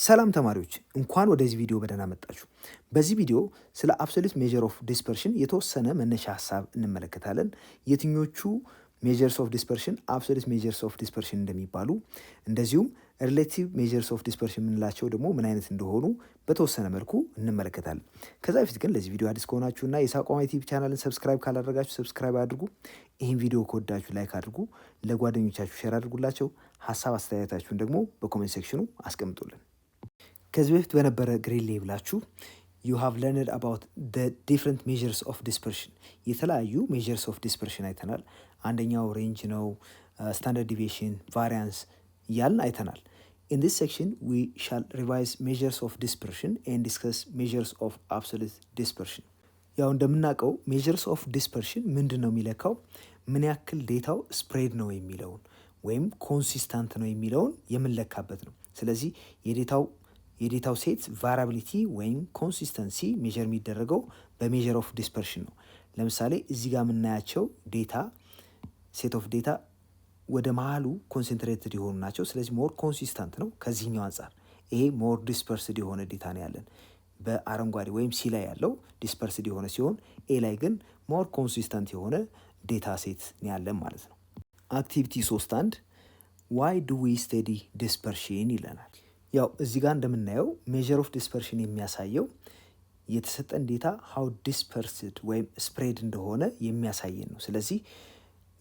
ሰላም ተማሪዎች እንኳን ወደዚህ ቪዲዮ በደህና መጣችሁ። በዚህ ቪዲዮ ስለ አብሶሉት ሜዠር ኦፍ ዲስፐርሽን የተወሰነ መነሻ ሀሳብ እንመለከታለን። የትኞቹ ሜዠርስ ኦፍ ዲስፐርሽን አብሶሉት ሜዠርስ ኦፍ ዲስፐርሽን እንደሚባሉ፣ እንደዚሁም ሪሌቲቭ ሜዠርስ ኦፍ ዲስፐርሽን የምንላቸው ደግሞ ምን አይነት እንደሆኑ በተወሰነ መልኩ እንመለከታለን። ከዛ በፊት ግን ለዚህ ቪዲዮ አዲስ ከሆናችሁና የሳቋማ ዩቲዩብ ቻናልን ሰብስክራይብ ካላደረጋችሁ ሰብስክራይብ አድርጉ። ይህን ቪዲዮ ከወዳችሁ ላይክ አድርጉ፣ ለጓደኞቻችሁ ሼር አድርጉላቸው። ሀሳብ አስተያየታችሁን ደግሞ በኮሜንት ሴክሽኑ አስቀምጡልን። ከዚህ በፊት በነበረ ግሬድ ሌቭላችሁ you have learned about the different measures of dispersion የተለያዩ measures of dispersion አይተናል። አንደኛው ሬንጅ ነው፣ ስታንዳርድ ዲቪዬሽን፣ ቫሪያንስ እያልን አይተናል። In this section we shall revise measures of dispersion and discuss measures of absolute dispersion። ያው እንደምናውቀው measures of dispersion ምንድን ነው የሚለካው? ምን ያክል ዴታው ስፕሬድ ነው የሚለውን ወይም ኮንሲስታንት ነው የሚለውን የምንለካበት ነው። ስለዚህ የዴታው ሴት ቫራቢሊቲ ወይም ኮንሲስተንሲ ሜዠር የሚደረገው በሜዠር ኦፍ ዲስፐርሽን ነው። ለምሳሌ እዚህ ጋር የምናያቸው ዴታ ሴት ኦፍ ዴታ ወደ መሀሉ ኮንሰንትሬትድ የሆኑ ናቸው። ስለዚህ ሞር ኮንሲስተንት ነው ከዚህኛው አንጻር። ይሄ ሞር ዲስፐርስድ የሆነ ዴታ ነው ያለን። በአረንጓዴ ወይም ሲ ላይ ያለው ዲስፐርስድ የሆነ ሲሆን ኤ ላይ ግን ሞር ኮንሲስተንት የሆነ ዴታ ሴት ነው ያለን ማለት ነው። አክቲቪቲ 3.1 ዋይ ዱ ዊ ስተዲ ዲስፐርሽን ይለናል። ያው እዚህ ጋር እንደምናየው ሜዠር ኦፍ ዲስፐርሽን የሚያሳየው የተሰጠን ዴታ ሃው ዲስፐርስድ ወይም ስፕሬድ እንደሆነ የሚያሳየን ነው። ስለዚህ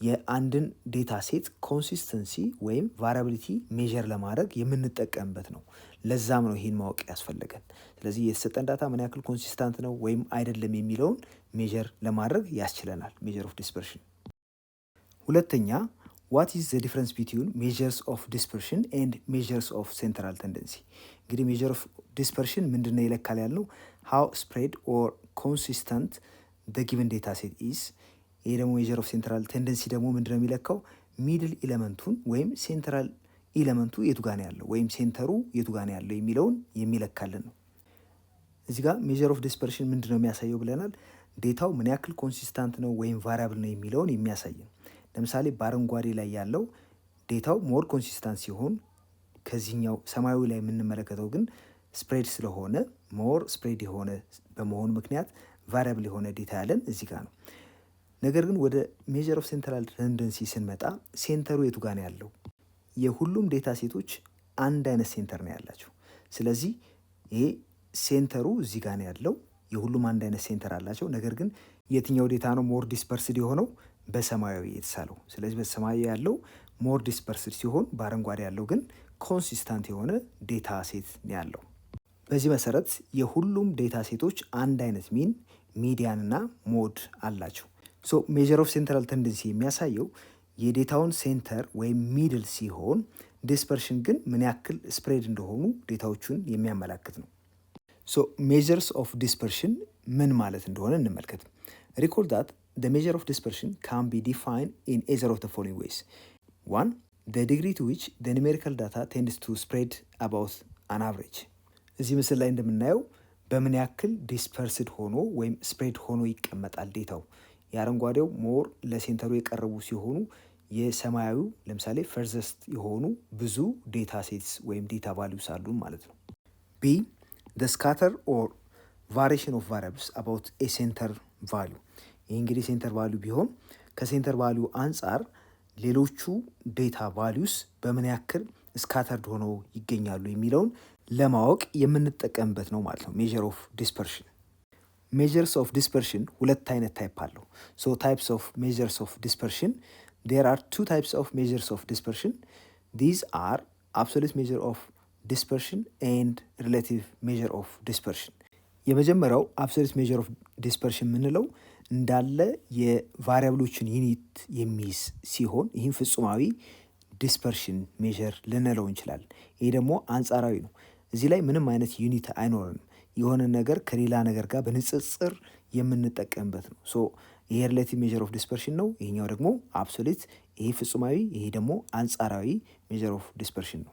የአንድን ዴታ ሴት ኮንሲስተንሲ ወይም ቫራቢሊቲ ሜዠር ለማድረግ የምንጠቀምበት ነው። ለዛም ነው ይህን ማወቅ ያስፈለገን። ስለዚህ የተሰጠን ዳታ ምን ያክል ኮንሲስታንት ነው ወይም አይደለም የሚለውን ሜዠር ለማድረግ ያስችለናል ሜዠር ኦፍ ዲስፐርሽን። ሁለተኛ what is the difference between measures of dispersion and measures of central tendency? እንግዲህ measure of dispersion ምንድን ነው ይለካል ያልነው how spread or consistent the given data set is። ይሄ ደግሞ measure of central tendency ደግሞ ምንድን ነው የሚለካው ሚድል ኤሌመንቱን ወይም ሴንትራል ኤሌመንቱ የቱ ጋር ነው ያለው ወይም ሴንተሩ የቱ ጋር ነው ያለው የሚለውን የሚለካልን ነው። እዚህ ጋር measure of dispersion ምንድን ነው የሚያሳየው ብለናል። ዴታው ምን ያክል ኮንሲስታንት ነው ወይም ቫሪያብል ነው የሚለውን የሚያሳይ ነው። ለምሳሌ በአረንጓዴ ላይ ያለው ዴታው ሞር ኮንሲስታንት ሲሆን ከዚህኛው ሰማያዊ ላይ የምንመለከተው ግን ስፕሬድ ስለሆነ ሞር ስፕሬድ የሆነ በመሆኑ ምክንያት ቫሪያብል የሆነ ዴታ ያለን እዚህ ጋር ነው። ነገር ግን ወደ ሜዠር ኦፍ ሴንትራል ቴንደንሲ ስንመጣ ሴንተሩ የቱ ጋር ነው ያለው? የሁሉም ዴታ ሴቶች አንድ አይነት ሴንተር ነው ያላቸው። ስለዚህ ይሄ ሴንተሩ እዚህ ጋር ነው ያለው። የሁሉም አንድ አይነት ሴንተር አላቸው። ነገር ግን የትኛው ዴታ ነው ሞር ዲስፐርስድ የሆነው? በሰማያዊ የተሳለው። ስለዚህ በሰማያዊ ያለው ሞር ዲስፐርስድ ሲሆን በአረንጓዴ ያለው ግን ኮንሲስታንት የሆነ ዴታ ሴት ያለው። በዚህ መሰረት የሁሉም ዴታ ሴቶች አንድ አይነት ሚን፣ ሚዲያን እና ሞድ አላቸው። ሶ ሜዠር ኦፍ ሴንትራል ቴንደንሲ የሚያሳየው የዴታውን ሴንተር ወይም ሚድል ሲሆን ዲስፐርሽን ግን ምን ያክል ስፕሬድ እንደሆኑ ዴታዎቹን የሚያመላክት ነው። ሶ ሜዠርስ ኦፍ ዲስፐርሽን ምን ማለት እንደሆነ እንመልከት። ሪኮል ዳት the measure of dispersion can be defined in either of the following ways. 1. The degree to which the numerical data tends to spread about an average. እዚህ ምስል ላይ እንደምናየው በምን ያክል ዲስፐርስድ ሆኖ ወይም ስፕሬድ ሆኖ ይቀመጣል ዴታው። የአረንጓዴው ሞር ለሴንተሩ የቀረቡ ሲሆኑ የሰማያዊው ለምሳሌ ፈርዘስት የሆኑ ብዙ ዴታ ሴትስ ወይም ዴታ ቫሉስ አሉ ማለት ነው። B. The scatter or variation of variables about a center value. ይህ እንግዲህ ሴንተር ቫሊዩ ቢሆን ከሴንተር ቫሊዩ አንጻር ሌሎቹ ዴታ ቫሊዩስ በምን ያክል ስካተርድ ሆነው ይገኛሉ የሚለውን ለማወቅ የምንጠቀምበት ነው ማለት ነው ሜዠር ኦፍ ዲስፐርሽን። ሜዠርስ ኦፍ ዲስፐርሽን ሁለት አይነት ታይፕ አለው። ሶ ታይፕስ ኦፍ ሜዠርስ ኦፍ ዲስፐርሽን ዴር አር ቱ ታይፕስ ኦፍ ሜዠርስ ኦፍ ዲስፐርሽን ዲዝ አር አብሶሉት ሜዠር ኦፍ ዲስፐርሽን ኤንድ ሪሌቲቭ ሜዠር ኦፍ ዲስፐርሽን። የመጀመሪያው አብሶሉት ሜዠር ኦፍ ዲስፐርሽን የምንለው እንዳለ የቫሪያብሎችን ዩኒት የሚይዝ ሲሆን ይህም ፍጹማዊ ዲስፐርሽን ሜዠር ልንለው እንችላለን። ይሄ ደግሞ አንጻራዊ ነው። እዚህ ላይ ምንም አይነት ዩኒት አይኖርንም። የሆነ ነገር ከሌላ ነገር ጋር በንጽጽር የምንጠቀምበት ነው። ሶ ይሄ ሪሌቲቭ ሜዠር ኦፍ ዲስፐርሽን ነው። ይሄኛው ደግሞ አብሶሉት፣ ይሄ ፍጹማዊ፣ ይሄ ደግሞ አንጻራዊ ሜዠር ኦፍ ዲስፐርሽን ነው።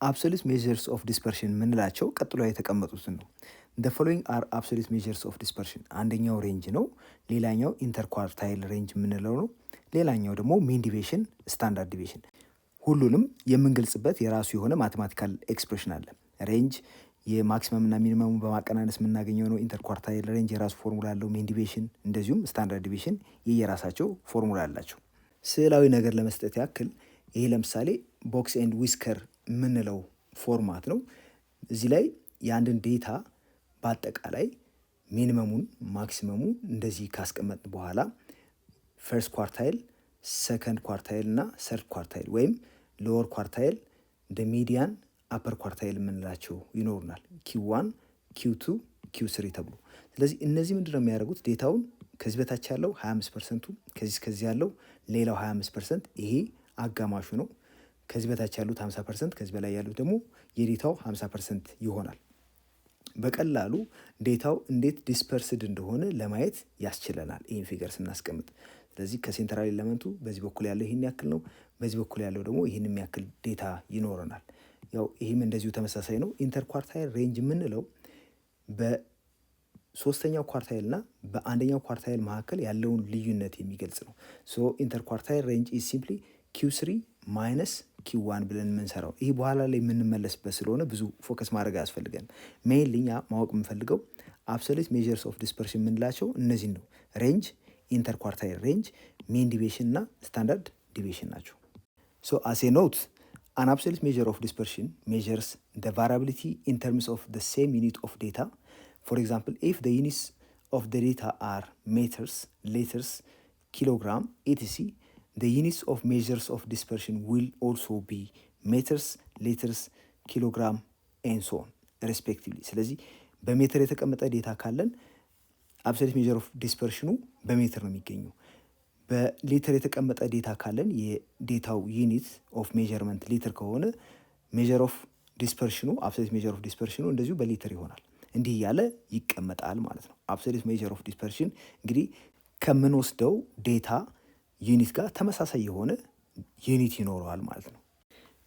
አብሶሉት ሜዠርስ ኦፍ ዲስፐርሽን የምንላቸው ቀጥሎ የተቀመጡትን ነው። the following are absolute measures of dispersion። አንደኛው ሬንጅ ነው። ሌላኛው ኢንተርኳርታይል ሬንጅ የምንለው ነው። ሌላኛው ደግሞ ሚን ዲቪዬሽን፣ ስታንዳርድ ዲቪዬሽን። ሁሉንም የምንገልጽበት የራሱ የሆነ ማቴማቲካል ኤክስፕሬሽን አለ። ሬንጅ የማክሲመም እና ሚኒመሙ በማቀናነስ የምናገኘው ነው። ኢንተርኳርታይል ሬንጅ የራሱ ፎርሙላ አለው። ሜን ዲቪዬሽን እንደዚሁም ስታንዳርድ ዲቪዬሽን የየራሳቸው ፎርሙላ አላቸው። ስዕላዊ ነገር ለመስጠት ያክል ይሄ ለምሳሌ ቦክስ ኤንድ ዊስከር የምንለው ፎርማት ነው። እዚህ ላይ የአንድን ዴታ በአጠቃላይ ሚኒመሙን ማክሲመሙ እንደዚህ ካስቀመጥ በኋላ ፈርስት ኳርታይል፣ ሰከንድ ኳርታይል እና ሰርድ ኳርታይል ወይም ሎወር ኳርታይል እንደ ሚዲያን አፐር ኳርታይል የምንላቸው ይኖሩናል። ኪው1 ኪው2 ኪው3 ተብሎ። ስለዚህ እነዚህ ምንድነው የሚያደርጉት? ዴታውን ከዚህ በታች ያለው 25%ቱ ከዚህ ያለው ሌላው 25%፣ ይሄ አጋማሹ ነው። ከዚህ በታች ያሉት 50%፣ ከዚህ በላይ ያሉት ደግሞ የዴታው 50% ይሆናል። በቀላሉ ዴታው እንዴት ዲስፐርስድ እንደሆነ ለማየት ያስችለናል ይህን ፊገር ስናስቀምጥ። ስለዚህ ከሴንትራል ኤለመንቱ በዚህ በኩል ያለው ይህን ያክል ነው፣ በዚህ በኩል ያለው ደግሞ ይህን የሚያክል ዴታ ይኖረናል። ያው ይህም እንደዚሁ ተመሳሳይ ነው። ኢንተርኳርታይል ሬንጅ የምንለው በሶስተኛው ኳርታይል እና በአንደኛው ኳርታይል መካከል ያለውን ልዩነት የሚገልጽ ነው። ሶ ኢንተርኳርታይል ሬንጅ ኢዝ ሲምፕሊ ኪው3 ማይነስ ኪው1 ብለን የምንሰራው። ይህ በኋላ ላይ የምንመለስበት ስለሆነ ብዙ ፎከስ ማድረግ አያስፈልገን። ሜይንሊ እኛ ማወቅ የምንፈልገው አብሶሉት ሜጀርስ ኦፍ ዲስፐርሽን የምንላቸው እነዚህን ነው። ሬንጅ፣ ኢንተርኳርታይል ሬንጅ፣ ሜን ዲቪዬሽን እና ስታንዳርድ ዲቪዬሽን ናቸው። ሶ አስ ኤ ኖት an absolute measure of dispersion measures the variability in terms of the same unit of data. For example, if the units of the data are meters, liters, kilogram, etc., the units of measures of dispersion will also be meters, liters, kilogram, and so on, respectively. ስለዚህ በሜትር የተቀመጠ ዴታ ካለን absolute measure of dispersion በሜትር ነው የሚገኘው። በሊትር የተቀመጠ ዴታ ካለን የዴታው ዩኒት ኦፍ ሜዠርመንት ሊትር ከሆነ ሜዠር ኦፍ ዲስፐርሽኑ አብሶሉት ሜዠር ኦፍ ዲስፐርሽኑ እንደዚሁ በሊትር ይሆናል። እንዲህ እያለ ይቀመጣል ማለት ነው። አብሶሉት ሜዠር ኦፍ ዲስፐርሽን እንግዲህ ከምንወስደው ዴታ ዩኒት ጋር ተመሳሳይ የሆነ ዩኒት ይኖረዋል ማለት ነው።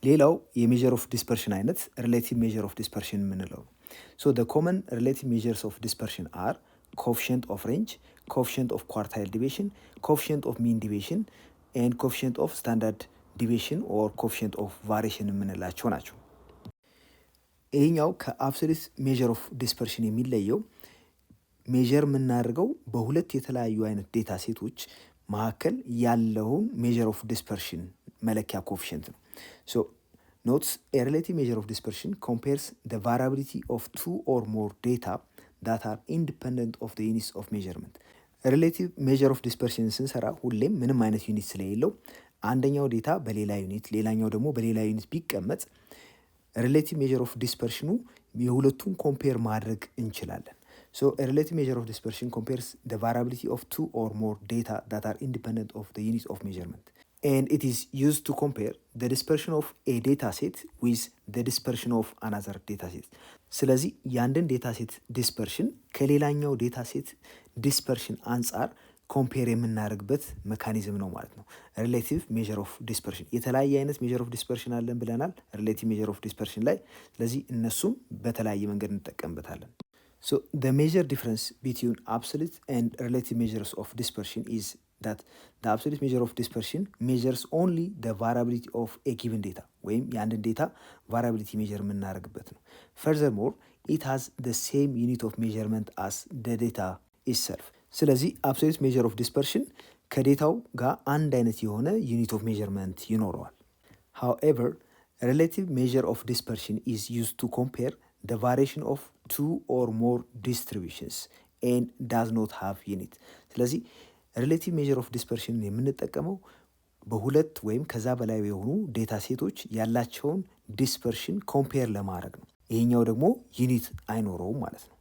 ሌላው የሜዠር ኦፍ ዲስፐርሽን አይነት ሪሌቲቭ ሜዠር ኦፍ ዲስፐርሽን የምንለው ነው። ሶ the common relative measures of dispersion are coefficient of range, coefficient of quartile deviation, coefficient of mean deviation and coefficient of standard deviation or coefficient of variation የምንላቸው ናቸው። ይሄኛው ከአብሶሉት ሜዠር ኦፍ ዲስፐርሽን የሚለየው ሜዠር የምናደርገው በሁለት የተለያዩ አይነት ዴታ ሴቶች መካከል ያለውን ሜዠር ኦፍ ዲስፐርሽን መለኪያ ኮኤፊሽንት ነው። ሶ notes a relative measure of dispersion compares the variability of two or more data that are independent of the units of measurement. ሪሌቲቭ ሜዠር ኦፍ ዲስፐርሽን ስንሰራ ሁሌም ምንም አይነት ዩኒት ስለሌለው አንደኛው ዴታ በሌላ ዩኒት ሌላኛው ደግሞ በሌላ ዩኒት ቢቀመጥ ሪሌቲቭ ሜዠር ኦፍ ዲስፐርሽኑ የሁለቱን ኮምፔር ማድረግ እንችላለን። ሶ ሪሌቲቭ ሜዠር ኦፍ ዲስፐርሽን ኮምፔርስ the variability of two or more data that are independent of the units of measurement. And it is used to compare the dispersion of a data set with the dispersion of another data set. ስለዚህ የአንድን ዴታ ሴት ዲስፐርሽን ከሌላኛው ዴታ ሴት ዲስፐርሽን አንጻር ኮምፔር የምናደርግበት ሜካኒዝም ነው ማለት ነው። ሪሌቲቭ ሜዠር ኦፍ ዲስፐርሽን የተለያየ አይነት ሜዠር ኦፍ ዲስፐርሽን አለን ብለናል ሪሌቲቭ ሜዠር ኦፍ ዲስፐርሽን ላይ። ስለዚህ እነሱም በተለያየ መንገድ እንጠቀምበታለን። So the major difference between absolute and relative measures of dispersion is that the absolute measure of dispersion measures only the variability of a given data ወይም የአንድን ዴታ variability measure የምናደርግበት ነው። Furthermore, it has the same unit of measurement as the data itself. ስለዚህ absolute measure of dispersion ከዴታው ጋር አንድ አይነት የሆነ unit of measurement ይኖረዋል። However, relative measure of dispersion is used to compare the variation of two or more distributions and does not have unit. ስለዚህ ሪሌቲቭ ሜዠር ኦፍ ዲስፐርሽን የምንጠቀመው በሁለት ወይም ከዛ በላይ የሆኑ ዴታ ሴቶች ያላቸውን ዲስፐርሽን ኮምፔር ለማድረግ ነው። ይሄኛው ደግሞ ዩኒት አይኖረውም ማለት ነው።